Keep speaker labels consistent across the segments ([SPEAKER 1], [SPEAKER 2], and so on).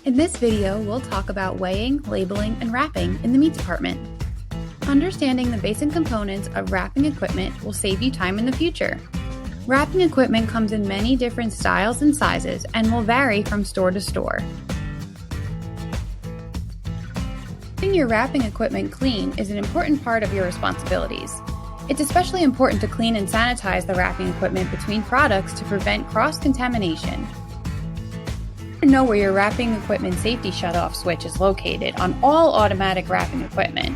[SPEAKER 1] In this video, we'll talk about weighing, labeling, and wrapping in the meat department. Understanding the basic components of wrapping equipment will save you time in the future. Wrapping equipment comes in many different styles and sizes and will vary from store to store. Keeping your wrapping equipment clean is an important part of your responsibilities. It's especially important to clean and sanitize the wrapping equipment between products to prevent cross-contamination. Know where your wrapping equipment safety shutoff switch is located on all automatic wrapping equipment.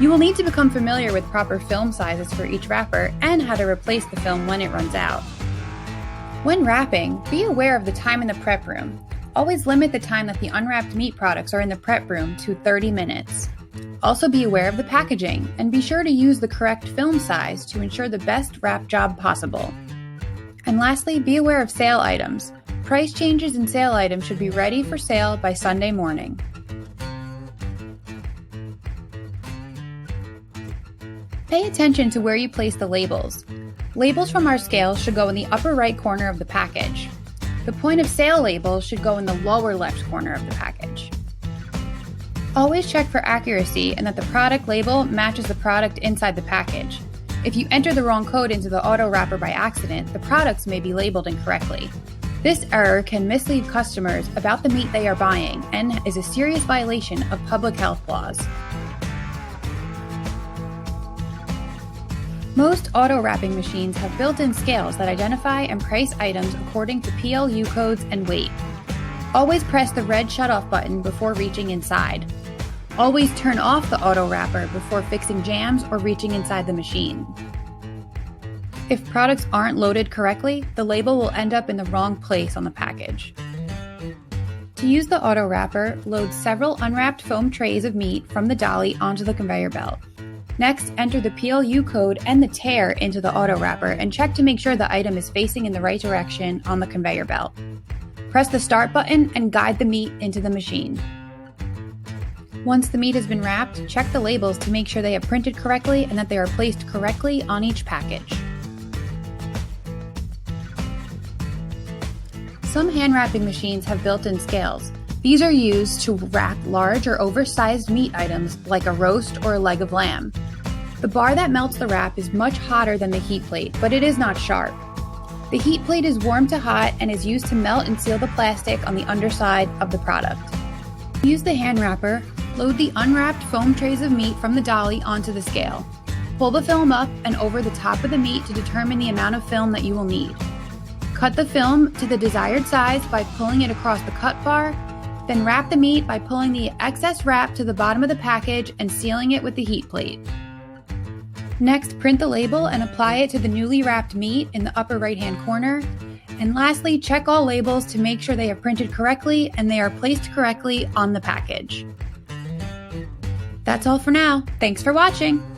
[SPEAKER 1] You will need to become familiar with proper film sizes for each wrapper and how to replace the film when it runs out. When wrapping, be aware of the time in the prep room. Always limit the time that the unwrapped meat products are in the prep room to 30 minutes. Also be aware of the packaging and be sure to use the correct film size to ensure the best wrap job possible. And lastly, be aware of sale items. Price changes in sale items should be ready for sale by Sunday morning. Pay attention to where you place the labels. Labels from our scale should go in the upper right corner of the package. The point of sale labels should go in the lower left corner of the package. Always check for accuracy and that the product label matches the product inside the package. If you enter the wrong code into the auto wrapper by accident, the products may be labeled incorrectly. This error can mislead customers about the meat they are buying and is a serious violation of public health laws. Most auto wrapping machines have built-in scales that identify and price items according to PLU codes and weight. Always press the red shutoff button before reaching inside. Always turn off the auto wrapper before fixing jams or reaching inside the machine. If products aren't loaded correctly, the label will end up in the wrong place on the package. To use the auto wrapper, load several unwrapped foam trays of meat from the dolly onto the conveyor belt. Next, enter the PLU code and the tear into the auto wrapper and check to make sure the item is facing in the right direction on the conveyor belt. Press the start button and guide the meat into the machine. Once the meat has been wrapped, check the labels to make sure they are printed correctly and that they are placed correctly on each package. Some hand wrapping machines have built-in scales. These are used to wrap large or oversized meat items like a roast or a leg of lamb. The bar that melts the wrap is much hotter than the heat plate, but it is not sharp. The heat plate is warm to hot and is used to melt and seal the plastic on the underside of the product. To use the hand wrapper, load the unwrapped foam trays of meat from the dolly onto the scale. Pull the film up and over the top of the meat to determine the amount of film that you will need. Cut the film to the desired size by pulling it across the cut bar, then wrap the meat by pulling the excess wrap to the bottom of the package and sealing it with the heat plate. Next, print the label and apply it to the newly wrapped meat in the upper right-hand corner. And lastly, check all labels to make sure they are printed correctly and they are placed correctly on the package. That's all for now. Thanks for watching.